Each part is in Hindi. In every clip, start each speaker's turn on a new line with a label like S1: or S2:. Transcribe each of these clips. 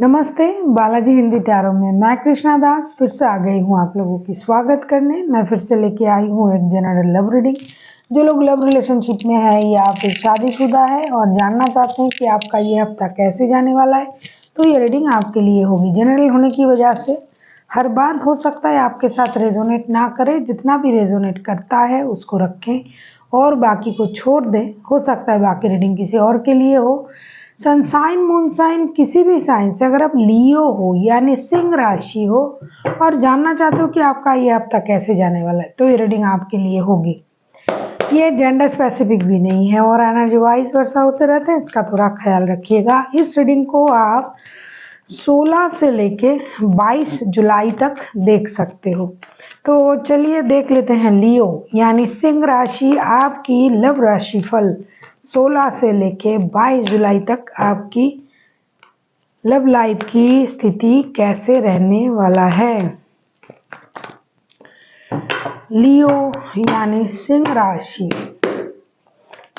S1: नमस्ते, बालाजी हिंदी टैरो में मैं कृष्णा दास फिर से आ गई हूँ आप लोगों की स्वागत करने। मैं फिर से लेके आई हूँ एक जनरल लव रीडिंग। जो लोग लव रिलेशनशिप में है या फिर शादीशुदा है और जानना चाहते हैं कि आपका ये हफ्ता कैसे जाने वाला है, तो ये रीडिंग आपके लिए होगी। जनरल होने की वजह से हर बात हो सकता है आपके साथ रेजोनेट ना करे, जितना भी रेजोनेट करता है उसको रखें और बाकी को छोड़ दें। हो सकता है बाकी रीडिंग किसी और के लिए हो। सनसाइन मूनसाइन किसी भी साइन से अगर आप लियो हो यानी सिंह राशि हो और जानना चाहते हो कि आपका ये हफ्ता कैसे जाने वाला है, तो ये रीडिंग आपके लिए होगी। ये जेंडर स्पेसिफिक भी नहीं है और एनर्जी वाइज वर्षा होते रहते हैं, इसका थोड़ा ख्याल रखिएगा। इस रीडिंग को आप 16 से लेके 22 जुलाई तक देख सकते हो। तो चलिए देख लेते हैं लियो यानी सिंह राशि आपकी लव राशि फल 16 से लेके 22 जुलाई तक आपकी लव लाइफ की स्थिति कैसे रहने वाला है। लियो यानी सिंह राशि।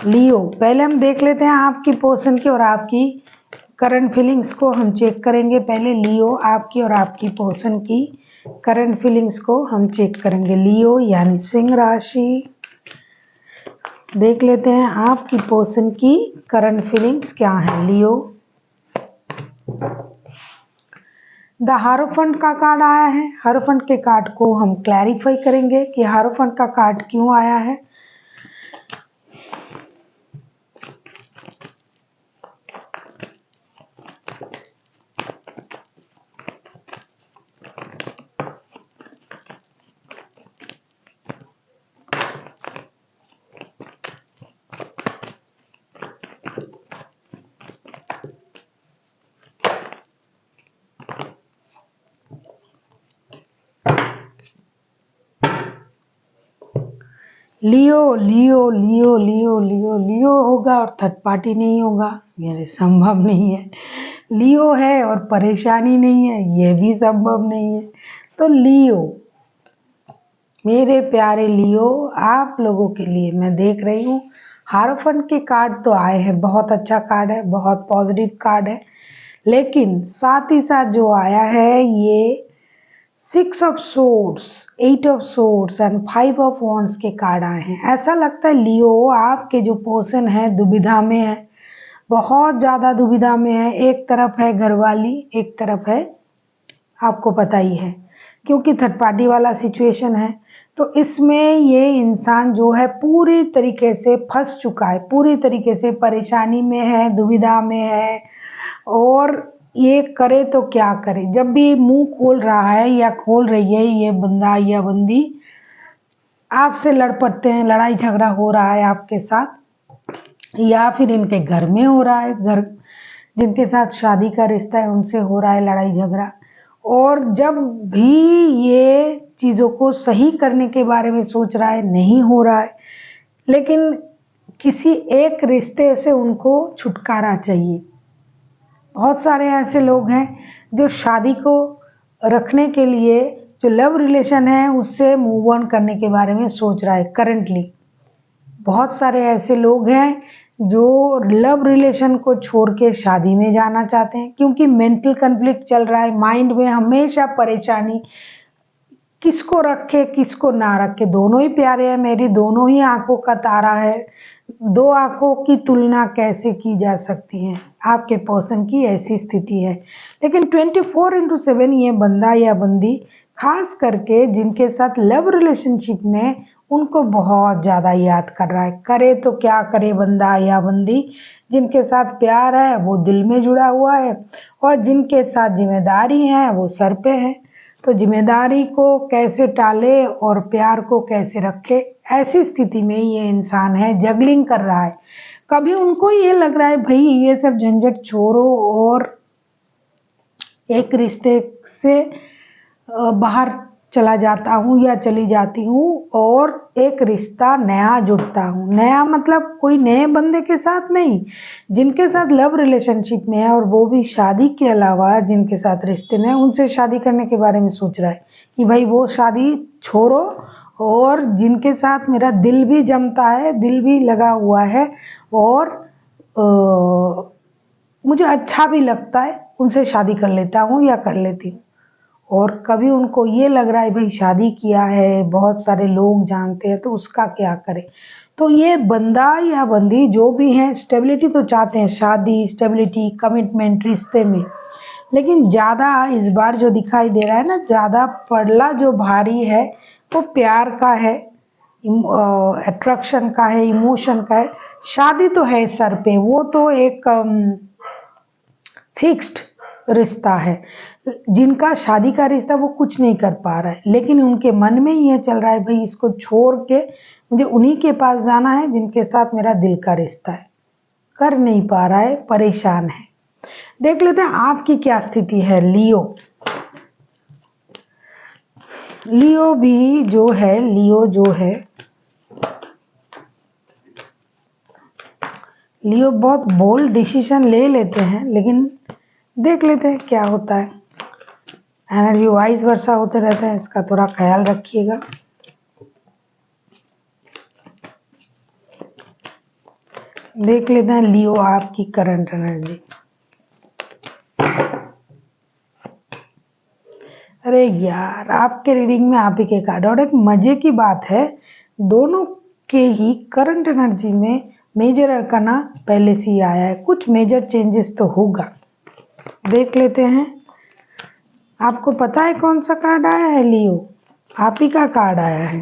S1: लियो पहले हम देख लेते हैं आपकी पर्सन की और आपकी करंट फीलिंग्स को हम चेक करेंगे। पहले लियो आपकी और आपकी पर्सन की करंट फीलिंग्स को हम चेक करेंगे। लियो यानी सिंह राशि, देख लेते हैं आपकी पर्सन की करंट फीलिंग्स क्या है। लियो द हारोफंट का कार्ड आया है। हारोफंट के कार्ड को हम क्लैरिफाई करेंगे कि हारोफंट का कार्ड क्यों आया है। लियो लियो लियो लियो लियो लियो होगा और थर्ड पार्टी नहीं होगा, ये संभव नहीं है। लियो है और परेशानी नहीं है, ये भी संभव नहीं है। तो लियो, मेरे प्यारे लियो, आप लोगों के लिए मैं देख रही हूँ हारोफंट के कार्ड तो आए हैं, बहुत अच्छा कार्ड है, बहुत पॉजिटिव कार्ड है, लेकिन साथ ही साथ जो आया है ये 6 of swords, 8 of swords and 5 of wands के कार्ड आए हैं। ऐसा लगता है लियो आपके जो पर्सन है दुविधा में है, बहुत ज़्यादा दुविधा में है। एक तरफ है घरवाली, एक तरफ है आपको पता ही है, क्योंकि थर्ड पार्टी वाला सिचुएशन है। तो इसमें ये इंसान जो है पूरी तरीके से फंस चुका है, पूरी तरीके से परेशानी में है, दुविधा में है और ये करे तो क्या करे। जब भी मुंह खोल रहा है या खोल रही है ये बंदा या बंदी, आपसे लड़ पड़ते हैं, लड़ाई झगड़ा हो रहा है आपके साथ या फिर इनके घर में हो रहा है, घर जिनके साथ शादी का रिश्ता है उनसे हो रहा है लड़ाई झगड़ा। और जब भी ये चीज़ों को सही करने के बारे में सोच रहा है नहीं हो रहा है, लेकिन किसी एक रिश्ते से उनको छुटकारा चाहिए। बहुत सारे ऐसे लोग हैं जो शादी को रखने के लिए, जो लव रिलेशन है उससे मूव ऑन करने के बारे में सोच रहा है करंटली। बहुत सारे ऐसे लोग हैं जो लव रिलेशन को छोड़ के शादी में जाना चाहते हैं, क्योंकि मेंटल कन्फ्लिक्ट चल रहा है, माइंड में हमेशा परेशानी, किसको रखे किसको ना रखे। दोनों ही प्यारे हैं, मेरी दोनों ही आंखों का तारा है, दो आंखों की तुलना कैसे की जा सकती है। आपके पर्सन की ऐसी स्थिति है, लेकिन 24/7 ये बंदा या बंदी खास करके जिनके साथ लव रिलेशनशिप में उनको बहुत ज़्यादा याद कर रहा है। करे तो क्या करे बंदा या बंदी, जिनके साथ प्यार है वो दिल में जुड़ा हुआ है और जिनके साथ जिम्मेदारी है वो सर पे है। तो जिम्मेदारी को कैसे टाले और प्यार को कैसे रखे, ऐसी स्थिति में ये इंसान है, जगलिंग कर रहा है। कभी उनको ये लग रहा है भाई ये सब झंझट छोड़ो और एक रिश्ते से बाहर चला जाता हूँ या चली जाती हूँ और एक रिश्ता नया जुड़ता हूँ। नया मतलब कोई नए बंदे के साथ नहीं, जिनके साथ लव रिलेशनशिप में है और वो भी शादी के अलावा जिनके साथ रिश्ते में है उनसे शादी करने के बारे में सोच रहा है कि भाई वो शादी छोड़ो और जिनके साथ मेरा दिल भी जमता है, दिल भी लगा हुआ है और मुझे अच्छा भी लगता है, उनसे शादी कर लेता हूँ या कर लेती हूँ। और कभी उनको ये लग रहा है भाई शादी किया है, बहुत सारे लोग जानते हैं, तो उसका क्या करें। तो ये बंदा या बंदी जो भी है स्टेबिलिटी तो चाहते हैं, शादी, स्टेबिलिटी, कमिटमेंट रिश्ते में। लेकिन ज़्यादा इस बार जो दिखाई दे रहा है ना, ज़्यादा पड़ला जो भारी है वो प्यार का है, अट्रैक्शन का है, इमोशन का है। शादी तो है सर पे, वो तो एक फिक्स्ड रिश्ता है। जिनका शादी का रिश्ता वो कुछ नहीं कर पा रहा है, लेकिन उनके मन में ये चल रहा है भाई इसको छोड़ के मुझे उन्हीं के पास जाना है जिनके साथ मेरा दिल का रिश्ता है। कर नहीं पा रहा है, परेशान है। देख लेते हैं आपकी क्या स्थिति है लियो। लियो भी जो है, लियो जो है, लियो बहुत बोल्ड डिसीजन ले लेते हैं, लेकिन देख लेते हैं क्या होता है। एनर्जी वाइज वर्षा होते रहते हैं, इसका थोड़ा ख्याल रखिएगा। देख लेते हैं लियो आपकी करंट एनर्जी। अरे यार, आपके रीडिंग में आप ही के कार्ड, और एक मजे की बात है दोनों के ही करंट एनर्जी में मेजर अरकाना पहले से ही आया है। कुछ मेजर चेंजेस तो होगा, देख लेते हैं। आपको पता है कौन सा कार्ड आया है लियो? आप ही का कार्ड आया है,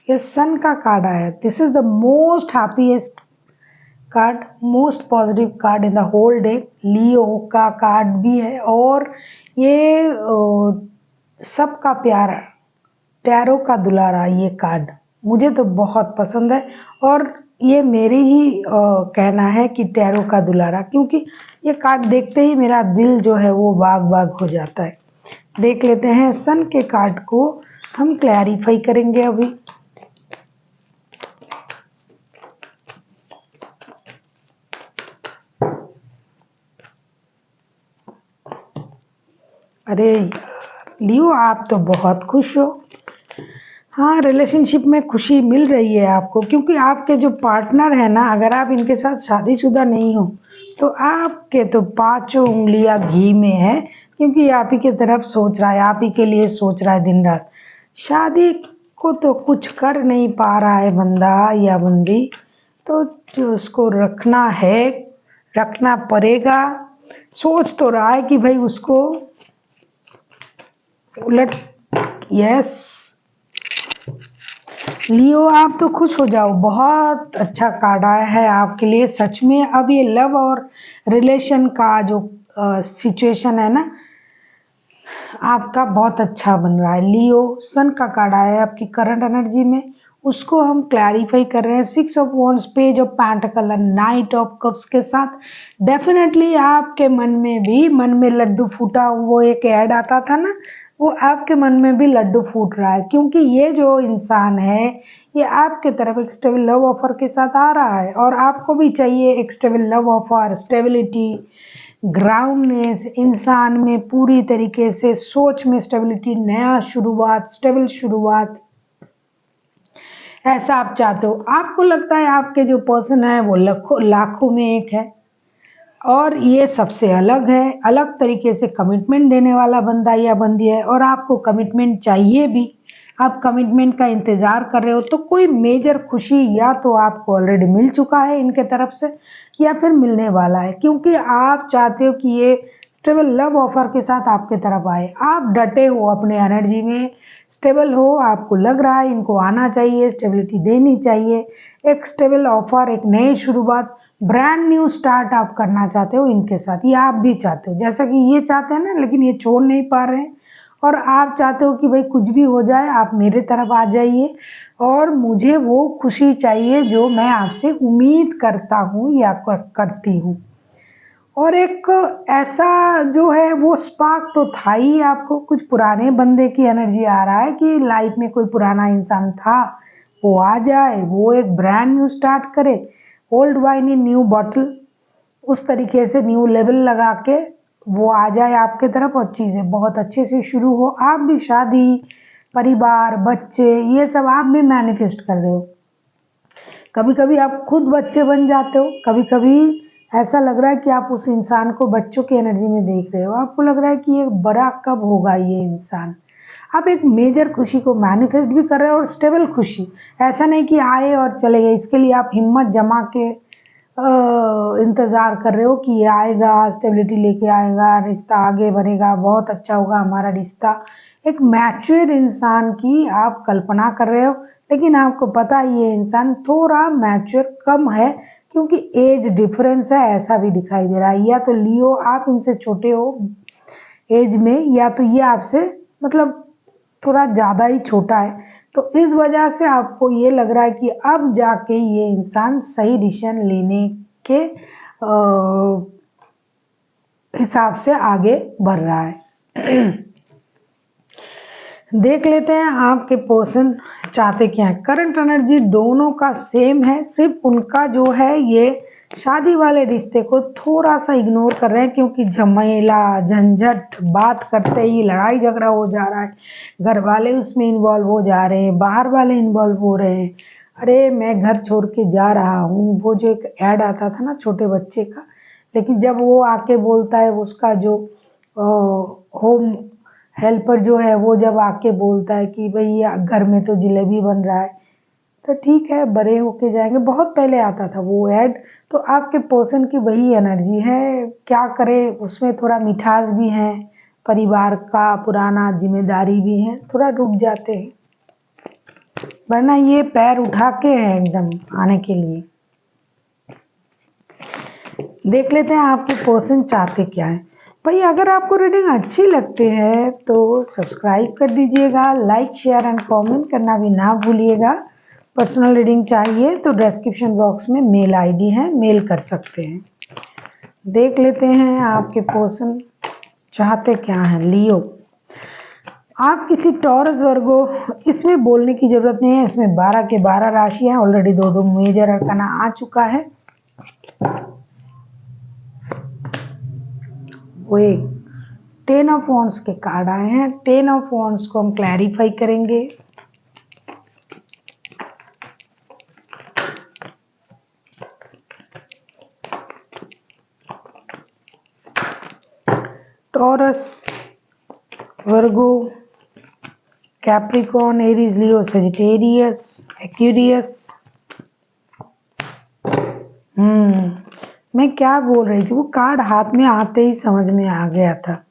S1: ये सन का कार्ड आया है। This is the most happiest card, most positive card in the whole day. Leo का कार्ड भी है, और ये सबका प्यारा, टैरो का दुलारा, ये कार्ड मुझे तो बहुत पसंद है। और ये मेरी ही कहना है कि टैरो का दुलारा, क्योंकि ये कार्ड देखते ही मेरा दिल जो है वो बाग बाग हो जाता है। देख लेते हैं सन के कार्ड को हम क्लैरिफाई करेंगे अभी। अरे लियो, आप तो बहुत खुश हो। हाँ, रिलेशनशिप में खुशी मिल रही है आपको, क्योंकि आपके जो पार्टनर है ना, अगर आप इनके साथ शादीशुदा नहीं हो तो आपके तो पांचों उंगलियां घी में है, क्योंकि आप ही की तरफ सोच रहा है, आप ही के लिए सोच रहा है दिन रात। शादी को तो कुछ कर नहीं पा रहा है बंदा या बंदी, तो जो उसको रखना है, रखना पड़ेगा। सोच तो रहा है कि भाई उसको उलट, यस लियो, आप तो खुश हो जाओ, बहुत अच्छा कार्ड आया है आपके लिए सच में। अब ये लव और रिलेशन का जो सिचुएशन है ना, आपका बहुत अच्छा बन रहा है। लियो, सन का कार्ड आया है आपकी करंट एनर्जी में, उसको हम क्लैरिफाई कर रहे हैं। 6 of wands, page of pentacle, night of cups के साथ। डेफिनेटली आपके मन में भी, मन में लड्डू फूटा, वो एक ऐड आता था ना, वो आपके मन में भी लड्डू फूट रहा है, क्योंकि ये जो इंसान है ये आपके तरफ एक स्टेबल लव ऑफर के साथ आ रहा है, और आपको भी चाहिए एक स्टेबल लव ऑफर, स्टेबिलिटी, ग्राउंडनेस, इंसान में पूरी तरीके से सोच में स्टेबिलिटी, नया शुरुआत, स्टेबल शुरुआत, ऐसा आप चाहते हो। आपको लगता है आपके जो पर्सन है वो लाखों में एक है, और ये सबसे अलग है, अलग तरीके से कमिटमेंट देने वाला बंदा या बंदी है, और आपको कमिटमेंट चाहिए भी। आप कमिटमेंट का इंतज़ार कर रहे हो, तो कोई मेजर खुशी या तो आपको ऑलरेडी मिल चुका है इनके तरफ से, या फिर मिलने वाला है, क्योंकि आप चाहते हो कि ये स्टेबल लव ऑफर के साथ आपके तरफ आए। आप डटे हो अपने एनर्जी में, स्टेबल हो, आपको लग रहा है इनको आना चाहिए, स्टेबिलिटी देनी चाहिए, एक स्टेबल ऑफर, एक नई शुरुआत, ब्रांड न्यू स्टार्ट आप करना चाहते हो इनके साथ। ये आप भी चाहते हो, जैसा कि ये चाहते हैं ना, लेकिन ये छोड़ नहीं पा रहे हैं। और आप चाहते हो कि भाई कुछ भी हो जाए आप मेरे तरफ आ जाइए, और मुझे वो खुशी चाहिए जो मैं आपसे उम्मीद करता हूँ या करती हूँ। और एक ऐसा जो है वो स्पार्क तो था ही आपको, कुछ पुराने बंदे की एनर्जी आ रहा है कि लाइफ में कोई पुराना इंसान था, वो आ जाए, वो एक ब्रांड न्यू स्टार्ट करे, old wine in new bottle, उस तरीके से न्यू लेवल लगा के वो आ जाए आपके तरफ, और चीज़ें बहुत अच्छे से शुरू हो। आप भी शादी, परिवार, बच्चे, ये सब आप भी मैनिफेस्ट कर रहे हो। कभी कभी आप खुद बच्चे बन जाते हो, कभी कभी ऐसा लग रहा है कि आप उस इंसान को बच्चों की एनर्जी में देख रहे हो। आपको लग रहा है कि ये बड़ा कब होगा ये इंसान। आप एक मेजर खुशी को मैनिफेस्ट भी कर रहे हो और स्टेबल खुशी। ऐसा नहीं कि आए और चले गए। इसके लिए आप हिम्मत जमा के इंतज़ार कर रहे हो कि ये आएगा, स्टेबिलिटी लेके आएगा, रिश्ता आगे बढ़ेगा, बहुत अच्छा होगा हमारा रिश्ता। एक मैच्योर इंसान की आप कल्पना कर रहे हो, लेकिन आपको पता है ये इंसान थोड़ा मैच्योर कम है, क्योंकि एज डिफरेंस है, ऐसा भी दिखाई दे रहा है। या तो लियो आप इनसे छोटे हो एज में, या तो ये आपसे मतलब थोड़ा ज़्यादा ही छोटा है। तो इस वजह से आपको ये लग रहा है कि अब जाके ये इंसान सही डिसीजन लेने के हिसाब से आगे बढ़ रहा है। देख लेते हैं आपके पर्सन चाहते क्या है। करंट एनर्जी दोनों का सेम है, सिर्फ उनका जो है ये शादी वाले रिश्ते को थोड़ा सा इग्नोर कर रहे हैं, क्योंकि झमेला झंझट बात करते ही लड़ाई झगड़ा हो जा रहा है। घर वाले उसमें इन्वॉल्व हो जा रहे हैं, बाहर वाले इन्वॉल्व हो रहे हैं। अरे मैं घर छोड़ के जा रहा हूँ, वो जो एक ऐड आता था ना छोटे बच्चे का, लेकिन जब वो आके बोलता है, उसका जो होम हेल्पर जो है वो जब आके बोलता है कि भैया घर में तो जलेबी बन रहा है, तो ठीक है बड़े होके जाएंगे। बहुत पहले आता था वो ऐड। तो आपके पर्सन की वही एनर्जी है। क्या करे, उसमें थोड़ा मिठास भी है, परिवार का पुराना जिम्मेदारी भी है, थोड़ा रुक जाते हैं, वरना ये पैर उठा के है एकदम आने के लिए। देख लेते हैं आपके पर्सन चाहते क्या है। भाई अगर आपको रीडिंग अच्छी लगती है तो सब्सक्राइब कर दीजिएगा, लाइक शेयर एंड कमेंट करना भी ना भूलिएगा। पर्सनल रीडिंग चाहिए तो डिस्क्रिप्शन बॉक्स में मेल आईडी है, मेल कर सकते हैं। देख लेते हैं आपके पर्सन चाहते क्या है। लियो, आप किसी टॉरस वर्गो, इसमें बोलने की जरूरत नहीं है, इसमें 12 के 12 राशि है। ऑलरेडी दो मेजर अरकाना आ चुका है। वो एक 10 ऑफ वॉन्ड्स के कार्ड आए हैं। 10 ऑफ वॉन्ड्स को हम क्लैरिफाई करेंगे। टॉरस, वर्गो, कैप्रिकॉर्न, एरीज, लियो, सेजिटेरियस, एक्वेरियस। मैं क्या बोल रही थी, वो कार्ड हाथ में आते ही समझ में आ गया था।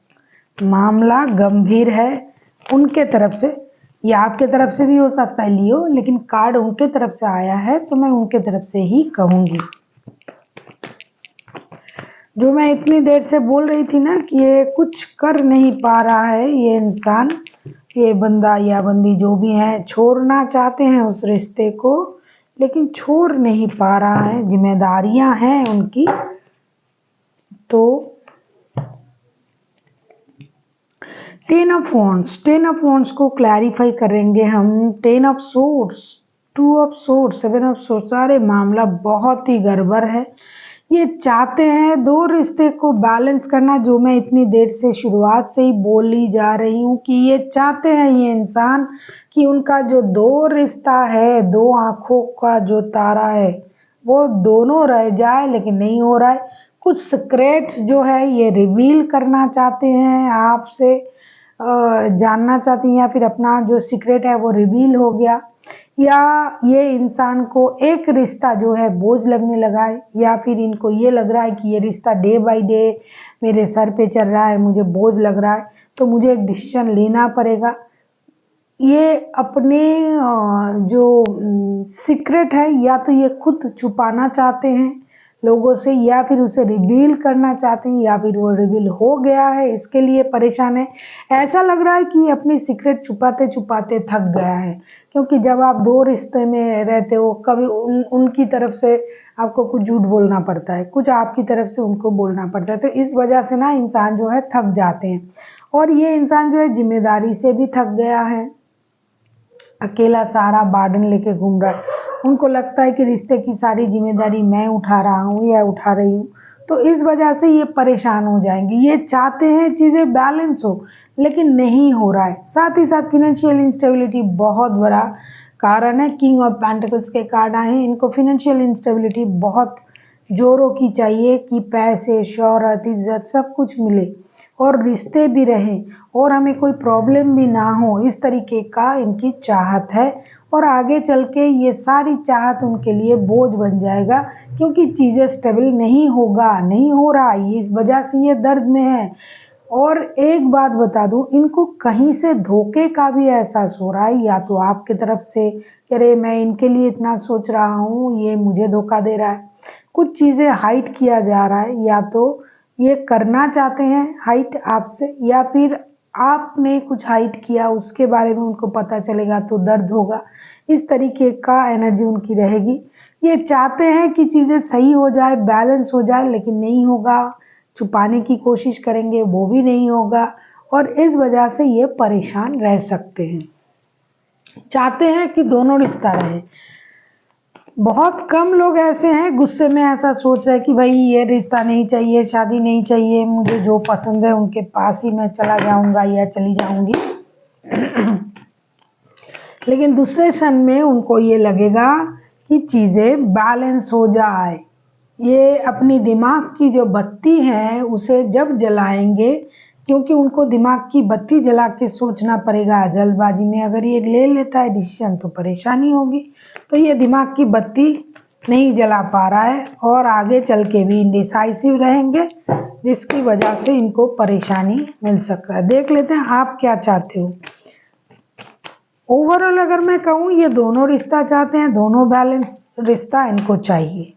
S1: मामला गंभीर है उनके तरफ से, या आपके तरफ से भी हो सकता है लियो, लेकिन कार्ड उनके तरफ से आया है तो मैं उनके तरफ से ही कहूंगी। जो मैं इतनी देर से बोल रही थी ना कि ये कुछ कर नहीं पा रहा है, ये इंसान, ये बंदा या बंदी जो भी है, छोड़ना चाहते हैं उस रिश्ते को, लेकिन छोड़ नहीं पा रहा है, जिम्मेदारियां हैं उनकी। तो 10 ऑफ वॉन्ड्स, 10 ऑफ वॉन्ड्स को क्लैरिफाई करेंगे हम। 10 of swords, 2 of swords, 7 of swords. सारे मामला बहुत ही गड़बड़ है। ये चाहते हैं दो रिश्ते को बैलेंस करना, जो मैं इतनी देर से शुरुआत से ही बोली जा रही हूँ कि ये चाहते हैं ये इंसान कि उनका जो दो रिश्ता है, दो आंखों का जो तारा है, वो दोनों रह जाए, लेकिन नहीं हो रहा है। कुछ सीक्रेट्स जो है ये रिवील करना चाहते हैं आपसे, जानना चाहती हैं, या फिर अपना जो सीक्रेट है वो रिवील हो गया, या ये इंसान को एक रिश्ता जो है बोझ लगने लगा है, या फिर इनको ये लग रहा है कि ये रिश्ता डे बाय डे मेरे सर पे चल रहा है, मुझे बोझ लग रहा है, तो मुझे एक डिसीजन लेना पड़ेगा। ये अपने जो सीक्रेट है, या तो ये खुद छुपाना चाहते हैं लोगों से, या फिर उसे रिवील करना चाहते हैं, या फिर वो रिवील हो गया है इसके लिए परेशान है। ऐसा लग रहा है कि अपनी सीक्रेट छुपाते छुपाते थक गया है, क्योंकि जब आप दो रिश्ते में रहते हो, कभी उनकी तरफ से आपको कुछ झूठ बोलना पड़ता है, कुछ आपकी तरफ से उनको बोलना पड़ता है, तो इस वजह से ना इंसान जो है थक जाते हैं। और ये इंसान जो है जिम्मेदारी से भी थक गया है, अकेला सारा बर्डन लेके घूम रहा है। उनको लगता है कि रिश्ते की सारी जिम्मेदारी मैं उठा रहा हूँ या उठा रही हूँ, तो इस वजह से ये परेशान हो जाएंगे। ये चाहते हैं चीज़ें बैलेंस हो, लेकिन नहीं हो रहा है। साथ ही साथ फिनेंशियल इंस्टेबिलिटी बहुत बड़ा कारण है। किंग ऑफ पेंटिकल्स के कार्ड आए हैं, इनको फिनेंशियल इंस्टेबिलिटी बहुत जोरों की चाहिए कि पैसे, शोहरत, इज्जत सब कुछ मिले और रिश्ते भी रहें और हमें कोई प्रॉब्लम भी ना हो, इस तरीके का इनकी चाहत है। और आगे चल के ये सारी चाहत उनके लिए बोझ बन जाएगा, क्योंकि चीज़ें स्टेबल नहीं होगा, नहीं हो रहा, ये इस वजह से ये दर्द में है। और एक बात बता दूं, इनको कहीं से धोखे का भी एहसास हो रहा है, या तो आपकी तरफ से कि अरे मैं इनके लिए इतना सोच रहा हूँ, ये मुझे धोखा दे रहा है। कुछ चीज़ें हाइड किया जा रहा है, या तो ये करना चाहते हैं हाइड आपसे, या फिर आपने कुछ हाइड किया उसके बारे में उनको पता चलेगा तो दर्द होगा। इस तरीके का एनर्जी उनकी रहेगी। ये चाहते हैं कि चीज़ें सही हो जाए, बैलेंस हो जाए, लेकिन नहीं होगा। छुपाने की कोशिश करेंगे, वो भी नहीं होगा, और इस वजह से ये परेशान रह सकते हैं। चाहते हैं कि दोनों रिश्ता रहे। बहुत कम लोग ऐसे हैं गुस्से में ऐसा सोच रहे हैं कि भाई ये रिश्ता नहीं चाहिए, शादी नहीं चाहिए, मुझे जो पसंद है उनके पास ही मैं चला जाऊंगा या चली जाऊंगी। लेकिन दूसरे क्षण में उनको ये लगेगा कि चीज़ें बैलेंस हो जाए। ये अपनी दिमाग की जो बत्ती है उसे जब जलाएंगे, क्योंकि उनको दिमाग की बत्ती जला के सोचना पड़ेगा। जल्दबाजी में अगर ये ले लेता है डिसीजन तो परेशानी होगी। तो ये दिमाग की बत्ती नहीं जला पा रहा है और आगे चल के भी इंडिसाइसिव रहेंगे, जिसकी वजह से इनको परेशानी मिल सकता है। देख लेते हैं आप क्या चाहते हो। ओवरऑल अगर मैं कहूँ, ये दोनों रिश्ता चाहते हैं, दोनों बैलेंस रिश्ता इनको चाहिए।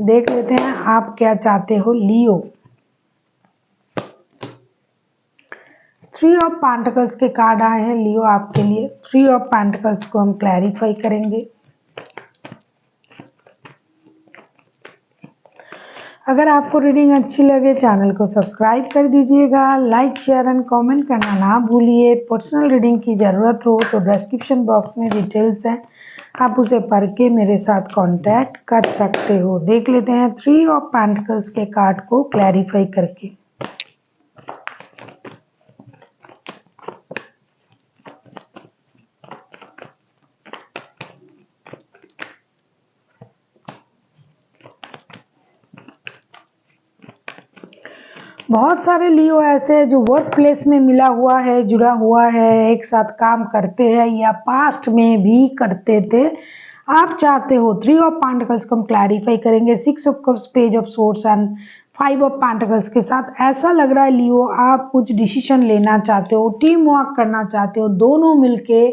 S1: देख लेते हैं आप क्या चाहते हो लियो। 3 ऑफ पेंटिकल्स के कार्ड आए हैं लियो आपके लिए। 3 ऑफ पेंटिकल्स को हम क्लैरिफाई करेंगे। अगर आपको रीडिंग अच्छी लगे चैनल को सब्सक्राइब कर दीजिएगा, लाइक शेयर एंड कमेंट करना ना भूलिए। पर्सनल रीडिंग की ज़रूरत हो तो डिस्क्रिप्शन बॉक्स में डिटेल्स हैं, आप उसे पढ़ के मेरे साथ कांटेक्ट कर सकते हो। देख लेते हैं 3 ऑफ पेंटिकल्स के कार्ड को क्लैरिफाई करके। बहुत सारे लियो ऐसे हैं जो वर्क प्लेस में मिला हुआ है, जुड़ा हुआ है, एक साथ काम करते हैं या पास्ट में भी करते थे। आप चाहते हो 3 ऑफ पेंटिकल्स को हम क्लैरिफाई करेंगे। 6 of cups, page of swords and 5 of pentacles के साथ। ऐसा लग रहा है लियो आप कुछ डिसीजन लेना चाहते हो, टीम वर्क करना चाहते हो, दोनों मिलके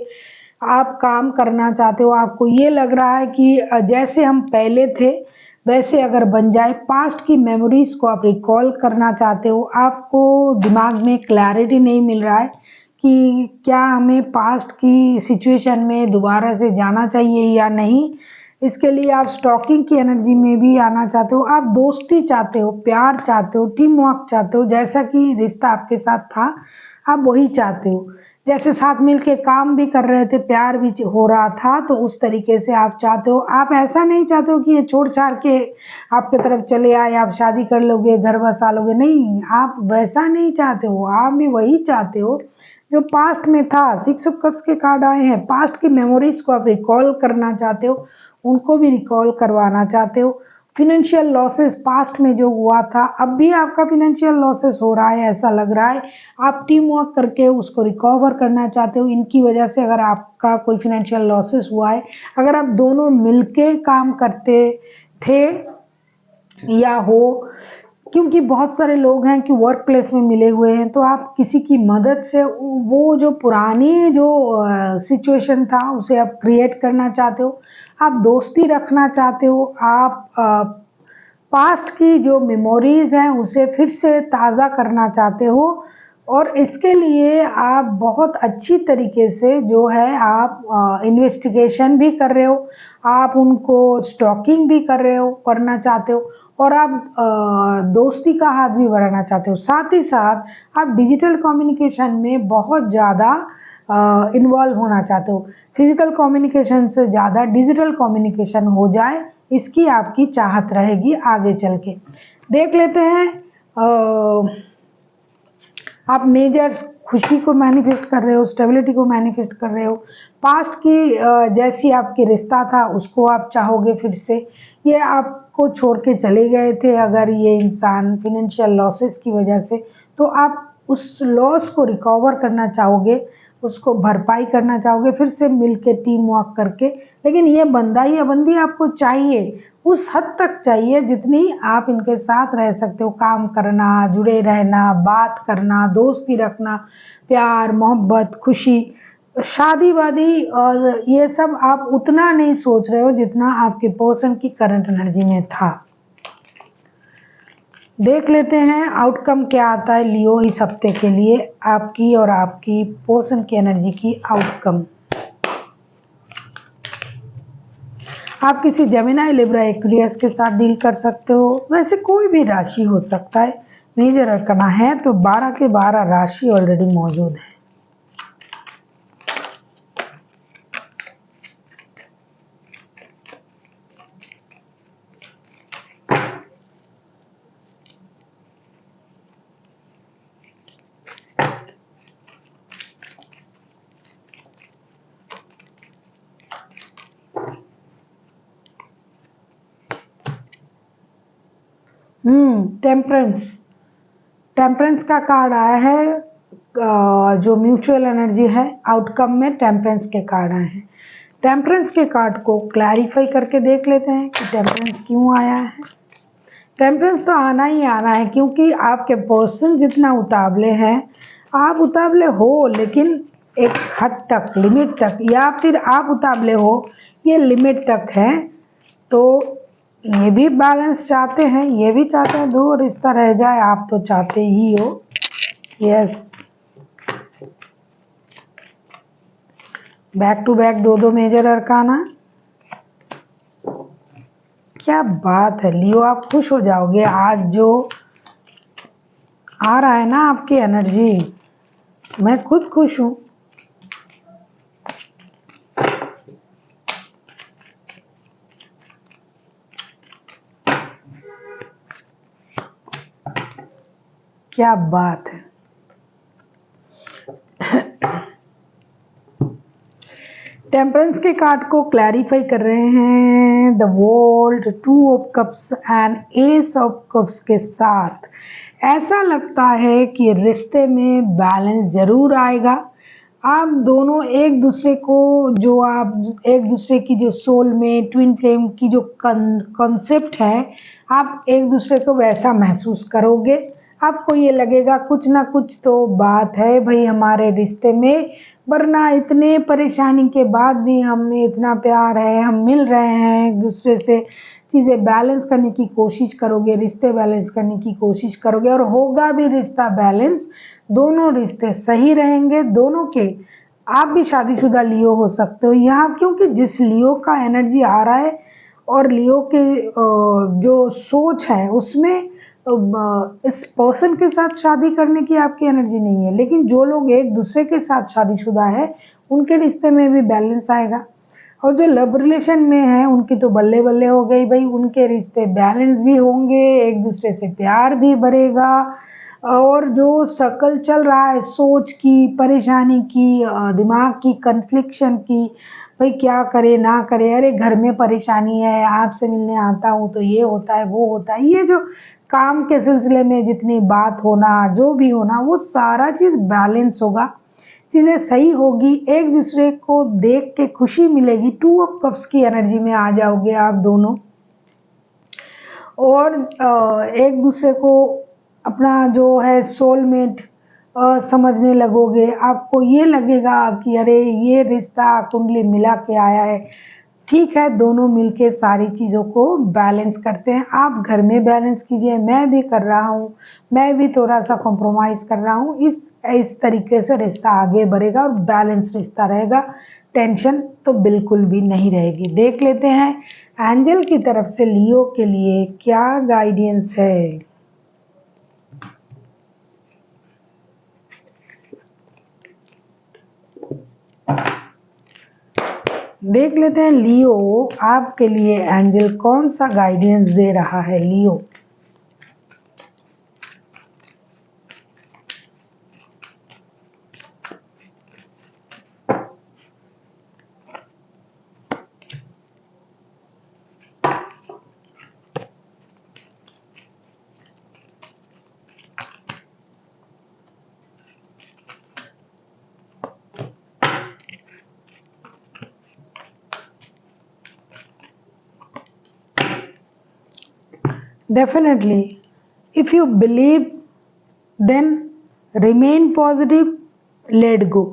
S1: आप काम करना चाहते हो। आपको ये लग रहा है कि जैसे हम पहले थे वैसे अगर बन जाए। पास्ट की मेमोरीज को आप रिकॉल करना चाहते हो। आपको दिमाग में क्लैरिटी नहीं मिल रहा है कि क्या हमें पास्ट की सिचुएशन में दोबारा से जाना चाहिए या नहीं। इसके लिए आप स्टॉकिंग की एनर्जी में भी आना चाहते हो। आप दोस्ती चाहते हो, प्यार चाहते हो, टीम वर्क चाहते हो, जैसा कि रिश्ता आपके साथ था आप वही चाहते हो। जैसे साथ मिलके काम भी कर रहे थे, प्यार भी हो रहा था, तो उस तरीके से आप चाहते हो। आप ऐसा नहीं चाहते हो कि ये छोड़ छाड़ के आपके तरफ चले आए, आप शादी कर लोगे, घर बसा लोगे, नहीं, आप वैसा नहीं चाहते हो। आप भी वही चाहते हो जो पास्ट में था। 6 ऑफ कप्स के कार्ड आए हैं। पास्ट की मेमोरीज को आप रिकॉल करना चाहते हो, उनको भी रिकॉल करवाना चाहते हो। फिनेंशियल लॉसेस पास्ट में जो हुआ था, अब भी आपका फिनेंशियल लॉसेस हो रहा है ऐसा लग रहा है। आप टीम वर्क करके उसको रिकवर करना चाहते हो। इनकी वजह से अगर आपका कोई फिनेंशियल लॉसेस हुआ है, अगर आप दोनों मिलके काम करते थे या हो, क्योंकि बहुत सारे लोग हैं कि वर्क प्लेस में मिले हुए हैं, तो आप किसी की मदद से वो जो पुरानी जो सिचुएशन था उसे आप क्रिएट करना चाहते हो। आप दोस्ती रखना चाहते हो। आप पास्ट की जो मेमोरीज हैं उसे फिर से ताज़ा करना चाहते हो। और इसके लिए आप बहुत अच्छी तरीके से जो है आप इन्वेस्टिगेशन भी कर रहे हो, आप उनको स्टॉकिंग भी कर रहे हो, करना चाहते हो, और आप दोस्ती का हाथ भी बढ़ाना चाहते हो। साथ ही साथ आप डिजिटल कम्युनिकेशन में बहुत ज़्यादा इन्वॉल्व होना चाहते हो। फिजिकल कम्युनिकेशन से ज़्यादा डिजिटल कम्युनिकेशन हो जाए, इसकी आपकी चाहत रहेगी आगे चल के। देख लेते हैं आप मेजर खुशी को मैनिफेस्ट कर रहे हो, स्टेबिलिटी को मैनिफेस्ट कर रहे हो। पास्ट की जैसी आपकी रिश्ता था उसको आप चाहोगे फिर से, ये आपको छोड़ के चले गए थे अगर ये इंसान फिनेंशियल लॉसेस की वजह से, तो आप उस लॉस को रिकवर करना चाहोगे, उसको भरपाई करना चाहोगे फिर से मिल के टीम वर्क करके। लेकिन ये बंदा या बंदी आपको चाहिए, उस हद तक चाहिए जितनी आप इनके साथ रह सकते हो। काम करना, जुड़े रहना, बात करना, दोस्ती रखना, प्यार मोहब्बत खुशी, शादी वादी और ये सब आप उतना नहीं सोच रहे हो जितना आपके पर्सन की करंट एनर्जी में था। देख लेते हैं आउटकम क्या आता है लियो इस हफ्ते के लिए, आपकी और आपकी पर्सन की एनर्जी की आउटकम। आप किसी जेमिनी लिब्रा एक्वेरियस के साथ डील कर सकते हो, वैसे कोई भी राशि हो सकता है। मेजर अरकना है तो 12 के 12 राशि ऑलरेडी मौजूद है। टेम्परेंस, टेम्परेंस का कार्ड आया है। जो म्यूचुअल एनर्जी है आउटकम में टेम्परेंस के कार्ड आए हैं। टेम्परेंस के कार्ड को क्लैरिफाई करके देख लेते हैं कि टेम्परेंस क्यों आया है। टेम्परेंस तो आना ही आना है क्योंकि आपके पर्सन जितना उतावले हैं, आप उतावले हो लेकिन एक हद तक, लिमिट तक, या फिर आप उतावले हो ये लिमिट तक है। तो ये भी बैलेंस चाहते हैं, ये भी चाहते हैं दो रिश्ता रह जाए, आप तो चाहते ही हो। यस, बैक टू बैक दो मेजर अरकाना। क्या बात है लियो, आप खुश हो जाओगे आज जो आ रहा है ना आपकी एनर्जी, मैं खुद खुश हूं। क्या बात है। टेम्परेंस के कार्ड को क्लैरिफाई कर रहे हैं the world, 2 of cups and S of cups के साथ। ऐसा लगता है कि रिश्ते में बैलेंस जरूर आएगा। आप दोनों एक दूसरे को, जो आप एक दूसरे की जो सोल में ट्विन फ्लेम की जो कॉन्सेप्ट है, आप एक दूसरे को वैसा महसूस करोगे। आपको ये लगेगा कुछ ना कुछ तो बात है भाई हमारे रिश्ते में, वरना इतने परेशानी के बाद भी हमें इतना प्यार है, हम मिल रहे हैं एक दूसरे से। चीज़ें बैलेंस करने की कोशिश करोगे, रिश्ते बैलेंस करने की कोशिश करोगे और होगा भी रिश्ता बैलेंस। दोनों रिश्ते सही रहेंगे दोनों के। आप भी शादीशुदा लियो हो सकते हो यहाँ, क्योंकि जिस लियो का एनर्जी आ रहा है और लियो के जो सोच है उसमें इस पर्सन के साथ शादी करने की आपकी एनर्जी नहीं है। लेकिन जो लोग एक दूसरे के साथ शादीशुदा है उनके रिश्ते में भी बैलेंस आएगा। और जो लव रिलेशन में है उनकी तो बल्ले बल्ले हो गई भाई, उनके रिश्ते बैलेंस भी होंगे, एक दूसरे से प्यार भी बढ़ेगा। और जो सर्कल चल रहा है सोच की, परेशानी की, दिमाग की, कन्फ्लिक्शन की, भाई क्या करे ना करे, अरे घर में परेशानी है, आपसे मिलने आता हूँ तो ये होता है वो होता है, ये जो काम के सिलसिले में जितनी बात होना, जो भी होना, वो सारा चीज़ बैलेंस होगा। चीज़ें सही होगी, एक दूसरे को देख के खुशी मिलेगी। 2 ऑफ कप्स की एनर्जी में आ जाओगे आप दोनों और एक दूसरे को अपना जो है सोलमेट समझने लगोगे। आपको ये लगेगा कि अरे ये रिश्ता कुंडली मिला के आया है। ठीक है, दोनों मिलके सारी चीज़ों को बैलेंस करते हैं। आप घर में बैलेंस कीजिए, मैं भी कर रहा हूँ, मैं भी थोड़ा सा कॉम्प्रोमाइज़ कर रहा हूँ। इस तरीके से रिश्ता आगे बढ़ेगा और बैलेंस रिश्ता रहेगा। टेंशन तो बिल्कुल भी नहीं रहेगी। देख लेते हैं एंजल की तरफ से लियो के लिए क्या गाइडेंस है। देख लेते हैं लियो आपके लिए एंजल कौन सा गाइडेंस दे रहा है। लियो, Definitely. If you believe, then remain positive, let go.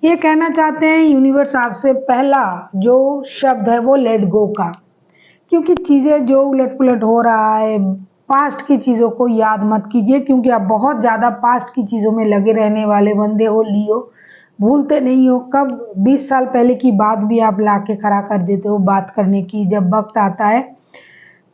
S1: ये कहना चाहते हैं यूनिवर्स आपसे, पहला जो शब्द है वो लेट गो का। क्योंकि चीज़ें जो उलट-पुलट हो रहा है, पास्ट की चीज़ों को याद मत कीजिए, क्योंकि आप बहुत ज़्यादा पास्ट की चीज़ों में लगे रहने वाले बंदे हो लियो। भूलते नहीं हो, कब 20 साल पहले की बात भी आप लाके खड़ा कर देते हो बात करने की। जब वक़्त आता है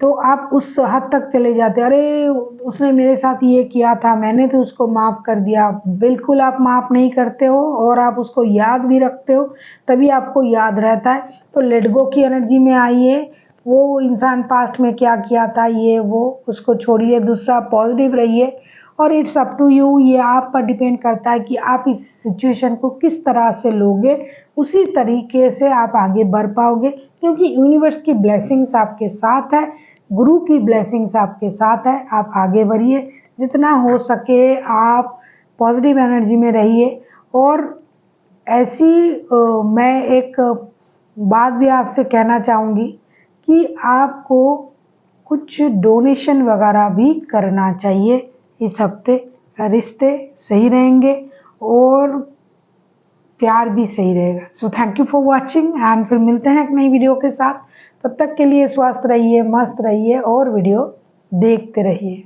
S1: तो आप उस हद तक चले जाते हैं, अरे उसने मेरे साथ ये किया था, मैंने तो उसको माफ़ कर दिया। बिल्कुल आप माफ़ नहीं करते हो और आप उसको याद भी रखते हो, तभी आपको याद रहता है। तो लेट गो की एनर्जी में आइए, वो इंसान पास्ट में क्या किया था ये वो उसको छोड़िए। दूसरा, पॉजिटिव रहिए और इट्स अप टू यू, ये आप पर डिपेंड करता है कि आप इस सिचुएशन को किस तरह से लोगे, उसी तरीके से आप आगे बढ़ पाओगे। क्योंकि यूनिवर्स की ब्लेसिंग्स आपके साथ है, गुरु की ब्लेसिंग्स आपके साथ है। आप आगे बढ़िए, जितना हो सके आप पॉजिटिव एनर्जी में रहिए। और ऐसी मैं एक बात भी आपसे कहना चाहूँगी कि आपको कुछ डोनेशन वगैरह भी करना चाहिए इस हफ्ते। रिश्ते सही रहेंगे और प्यार भी सही रहेगा। So thank you for watching and फिर मिलते हैं एक नई वीडियो के साथ। तब तक के लिए स्वस्थ रहिए, मस्त रहिए और वीडियो देखते रहिए।